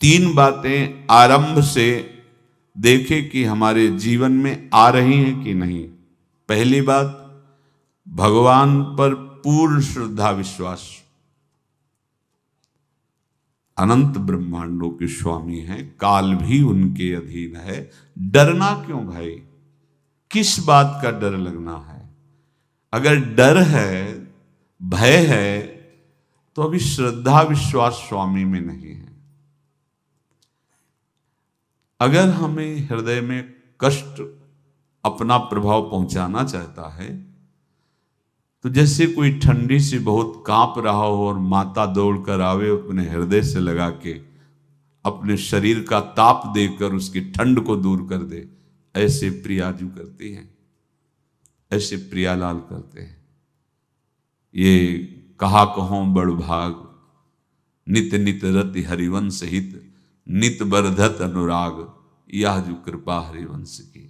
तीन बातें आरंभ से देखें कि हमारे जीवन में आ रही हैं कि नहीं। पहली बात, भगवान पर पूर्ण श्रद्धा विश्वास। अनंत ब्रह्मांडों के स्वामी हैं, काल भी उनके अधीन है। डरना क्यों भाई? किस बात का डर लगना है? अगर डर है, भय है, तो अभी श्रद्धा विश्वास स्वामी में नहीं है। अगर हमें हृदय में कष्ट अपना प्रभाव पहुंचाना चाहता है, तो जैसे कोई ठंडी से बहुत कांप रहा हो और माता दौड़ कर आवे, अपने हृदय से लगा के अपने शरीर का ताप देकर उसकी ठंड को दूर कर दे, ऐसे प्रियाजू करती हैं, ऐसे प्रियालाल करते हैं। ये कहा कहो बड़ भाग, नित नित रति हरिवंश हित, नित बरधत अनुराग, यह जो कृपा हरिवंश की।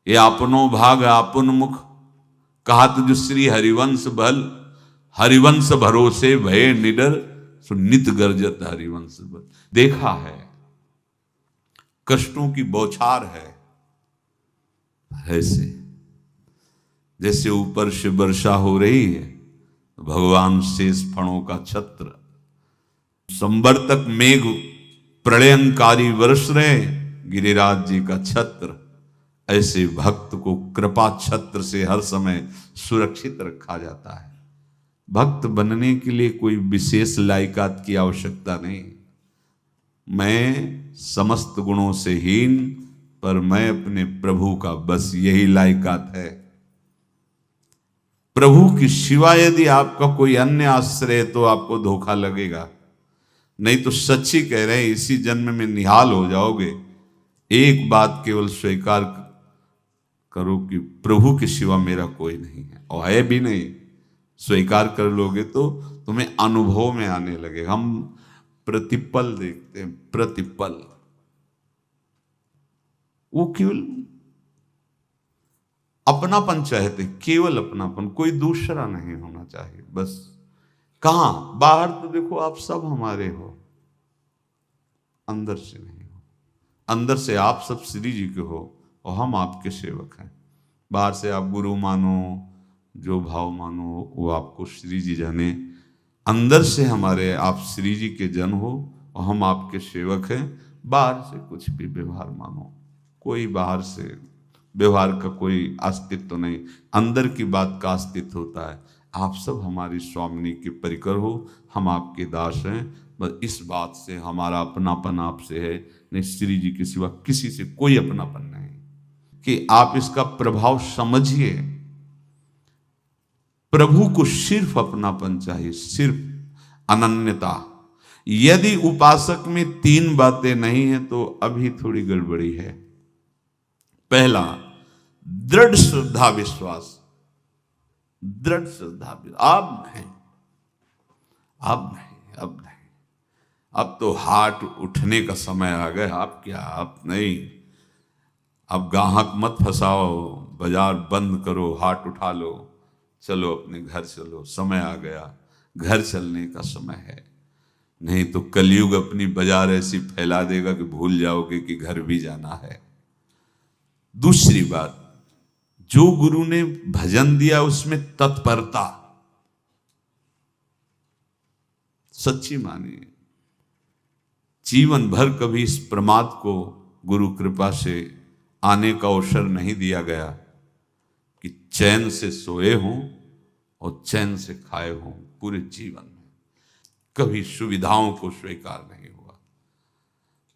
ये आपनो भाग आपन मुख, कहत जो श्री हरिवंश बल, हरिवंश भरोसे भय निडर, सो नित गर्जत हरिवंश बल। देखा है, कष्टों की बौछार है, ऐसे जैसे ऊपर से वर्षा हो रही है, भगवान शेष फणों का छत्र, संवर्तक मेघ प्रलयंकारी वर्ष रहे, गिरिराज जी का छत्र, ऐसे भक्त को कृपा छत्र से हर समय सुरक्षित रखा जाता है। भक्त बनने के लिए कोई विशेष लायकात की आवश्यकता नहीं। मैं समस्त गुणों से हीन, पर मैं अपने प्रभु का, बस यही लायकात है। प्रभु की सिवा यदि आपका कोई अन्य आश्रय है तो आपको धोखा लगेगा। नहीं तो सच्ची कह रहे हैं, इसी जन्म में निहाल हो जाओगे। एक बात केवल स्वीकार करो कि प्रभु के सिवा मेरा कोई नहीं है, और है भी नहीं। स्वीकार कर लोगे तो तुम्हें अनुभव में आने लगेगा। हम प्रतिपल देखते हैं, प्रतिपल, वो केवल अपनापन चाहते, केवल अपनापन, कोई दूसरा नहीं होना चाहिए। बस कहां? बाहर तो देखो आप सब हमारे हो, अंदर से नहीं हो। अंदर से आप सब श्री जी के हो और हम आपके सेवक हैं। बाहर से आप गुरु मानो, जो भाव मानो, वो आपको श्री जी जाने। अंदर से हमारे आप श्री जी के जन हो और हम आपके सेवक हैं। बाहर से कुछ भी व्यवहार मानो, कोई बाहर से व्यवहार का कोई अस्तित्व तो नहीं, अंदर की बात का अस्तित्व होता है। आप सब हमारी स्वामिनी के परिकर हो, हम आपके दास हैं। बस इस बात से हमारा अपनापन आपसे है, नहीं श्री जी के सिवा किसी से कोई अपनापन नहीं। कि आप इसका प्रभाव समझिए। प्रभु को सिर्फ अपनापन चाहिए, सिर्फ अनन्यता। यदि उपासक में तीन बातें नहीं है तो अभी थोड़ी गड़बड़ी है। पहला, दृढ़ श्रद्धा विश्वास। दृढ़ श्रद्धा, अब नहीं, अब नहीं, अब नहीं, अब तो हाथ उठने का समय आ गया। आप क्या, आप नहीं, अब गाहक मत फंसाओ, बाजार बंद करो, हाथ उठा लो, चलो अपने घर चलो, समय आ गया, घर चलने का समय है। नहीं तो कलयुग अपनी बाजार ऐसी फैला देगा कि भूल जाओगे कि घर भी जाना है। दूसरी बात, जो गुरु ने भजन दिया उसमें तत्परता, सच्ची मानिए। जीवन भर कभी इस प्रमाद को गुरु कृपा से आने का अवसर नहीं दिया गया कि चैन से सोए हों और चैन से खाए हों। पूरे जीवन में कभी सुविधाओं को स्वीकार नहीं हुआ,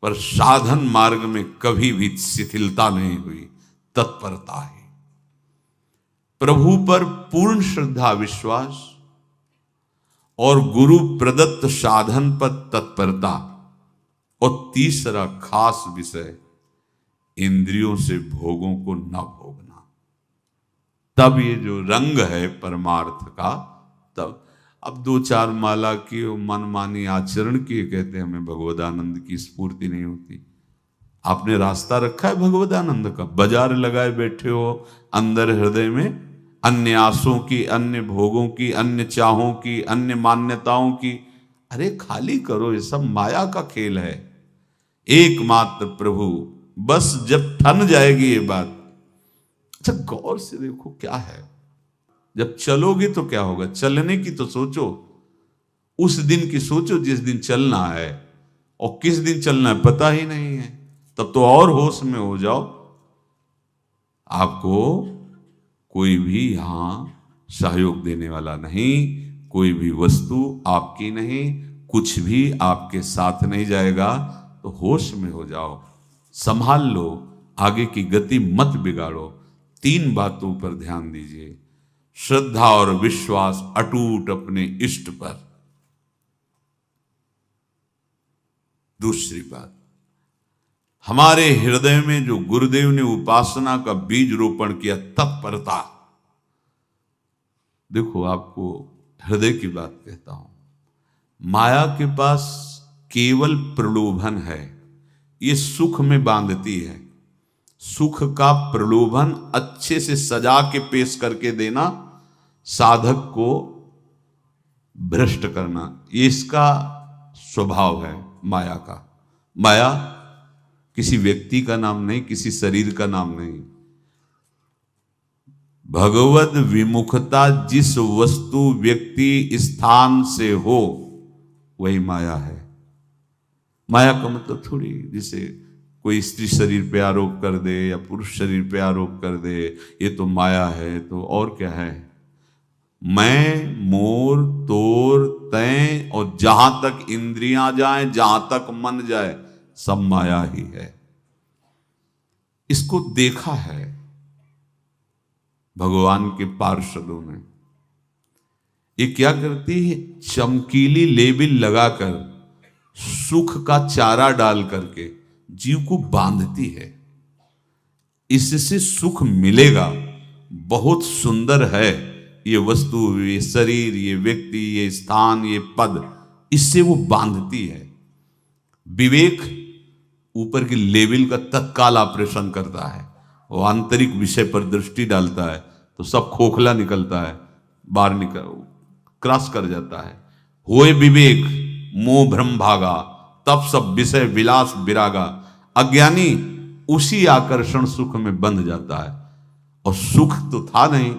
पर साधन मार्ग में कभी भी शिथिलता नहीं हुई, तत्परता है। प्रभु पर पूर्ण श्रद्धा विश्वास और गुरु प्रदत्त साधन पर तत्परता। और तीसरा खास विषय, इंद्रियों से भोगों को न भोगना। तब ये जो रंग है परमार्थ का, तब अब दो चार माला की मनमानी आचरण की कहते हैं हमें भगवदानंद की स्फूर्ति नहीं होती। आपने रास्ता रखा है भगवदानंद का, बाजार लगाए बैठे हो अंदर हृदय में, अन्य आसों की, अन्य भोगों की, अन्य चाहों की, अन्य मान्यताओं की। अरे खाली करो, ये सब माया का खेल है। एकमात्र प्रभु। बस जब ठन जाएगी ये बात, अच्छा गौर से देखो क्या है, जब चलोगे तो क्या होगा, चलने की तो सोचो, उस दिन की सोचो जिस दिन चलना है, और किस दिन चलना है पता ही नहीं है, तब तो और होश में हो जाओ। आपको कोई भी यहां सहयोग देने वाला नहीं, कोई भी वस्तु आपकी नहीं, कुछ भी आपके साथ नहीं जाएगा, तो होश में हो जाओ, संभाल लो, आगे की गति मत बिगाड़ो। 3 बातों पर ध्यान दीजिए, श्रद्धा और विश्वास अटूट अपने इष्ट पर। दूसरी बात, हमारे हृदय में जो गुरुदेव ने उपासना का बीज रोपण किया, तत्परता। देखो आपको हृदय की बात कहता हूं, माया के पास केवल प्रलोभन है, ये सुख में बांधती है। सुख का प्रलोभन अच्छे से सजा के पेश करके देना, साधक को भ्रष्ट करना, ये इसका स्वभाव है माया का। माया किसी व्यक्ति का नाम नहीं, किसी शरीर का नाम नहीं। भगवत विमुखता जिस वस्तु व्यक्ति स्थान से हो वही माया है। माया का मतलब थोड़ी जैसे कोई स्त्री शरीर पे आरोप कर दे या पुरुष शरीर पे आरोप कर दे, ये तो माया है, तो और क्या है। मैं, मोर, तोर, तैं और जहां तक इंद्रियां जाएं, जहां तक मन जाए, सब माया ही है। इसको देखा है भगवान के पार्षदों ने। ये क्या करती है, चमकीली लेबिल लगाकर, सुख का चारा डाल करके जीव को बांधती है। इससे सुख मिलेगा, बहुत सुंदर है ये वस्तु, ये शरीर, ये व्यक्ति, ये स्थान, ये पद, इससे वो बांधती है। विवेक ऊपर की लेवल का तत्काल ऑपरेशन करता है, वो आंतरिक विषय पर दृष्टि डालता है तो सब खोखला निकलता है, बाहर निकल क्रॉस कर जाता है। होए विवेक मोह भ्रम भागा, तब सब विषय विलास विरागा। अज्ञानी उसी आकर्षण सुख में बंध जाता है, और सुख तो था नहीं,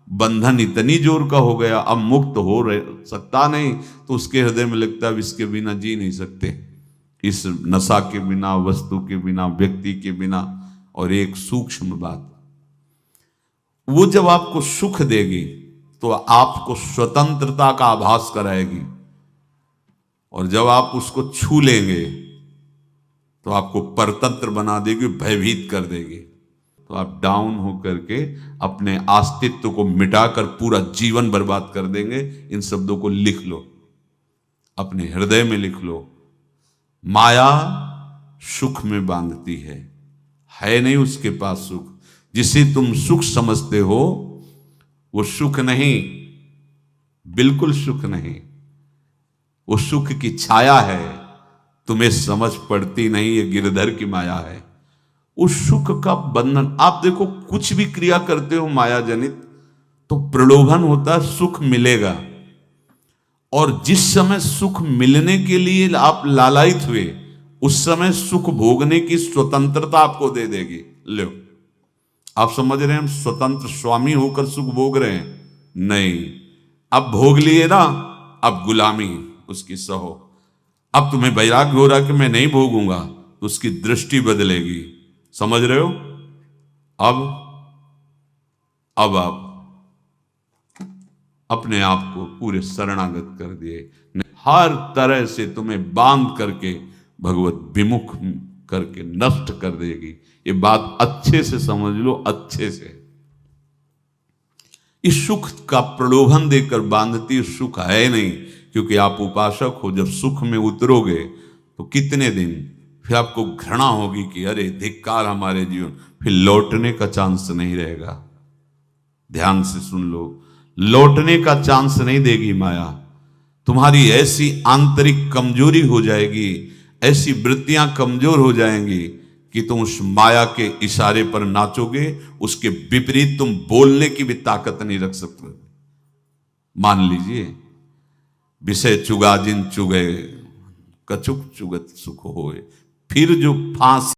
बंधन इतनी जोर का हो गया, अब मुक्त हो सकता नहीं, तो उसके हृदय में लगता है इसके बिना जी नहीं सकते, इस नशा के बिना, वस्तु के बिना, व्यक्ति के बिना। और एक सूक्ष्म बात, वो जब आपको सुख देगी तो आपको स्वतंत्रता का आभास कराएगी, और जब आप उसको छू लेंगे तो आपको परतंत्र बना देगी, भयभीत कर देगी। तो आप डाउन होकर के अपने अस्तित्व को मिटाकर पूरा जीवन बर्बाद कर देंगे। इन शब्दों को लिख लो, अपने हृदय में लिख लो। माया सुख में बांधती है नहीं उसके पास सुख। जिसे तुम सुख समझते हो वो सुख नहीं, बिल्कुल सुख नहीं, वो सुख की छाया है, तुम्हें समझ पड़ती नहीं, ये गिरधर की माया है। उस सुख का बंधन, आप देखो कुछ भी क्रिया करते हो माया जनित, तो प्रलोभन होता है सुख मिलेगा, और जिस समय सुख मिलने के लिए आप लालायित हुए, उस समय सुख भोगने की स्वतंत्रता आपको दे देगी। लो, आप समझ रहे हैं हम स्वतंत्र स्वामी होकर सुख भोग रहे हैं? नहीं, अब भोग लिए ना, अब गुलामी उसकी सहो। अब तुम्हें वैराग्य हो रहा कि मैं नहीं भोगूंगा, तो उसकी दृष्टि बदलेगी। समझ रहे हो? अब आप अपने आप को पूरे शरणागत कर दिए, हर तरह से तुम्हें बांध करके भगवत विमुख करके नष्ट कर देगी। ये बात अच्छे से समझ लो, अच्छे से। इस सुख का प्रलोभन देकर बांधती सुख है नहीं, क्योंकि आप उपासक हो। जब सुख में उतरोगे तो कितने दिन फिर आपको घृणा होगी कि अरे धिक्कार हमारे जीवन, फिर लौटने का चांस नहीं रहेगा। ध्यान से सुन लो, लौटने का चांस नहीं देगी माया। तुम्हारी ऐसी आंतरिक कमजोरी हो जाएगी, ऐसी वृत्तियां कमजोर हो जाएंगी कि तुम उस माया के इशारे पर नाचोगे, उसके विपरीत तुम बोलने की भी ताकत नहीं रख सकते। मान लीजिए, विषय चुगा जिन चुगे, कछुक चुगत सुख होए, फिर जो फांसी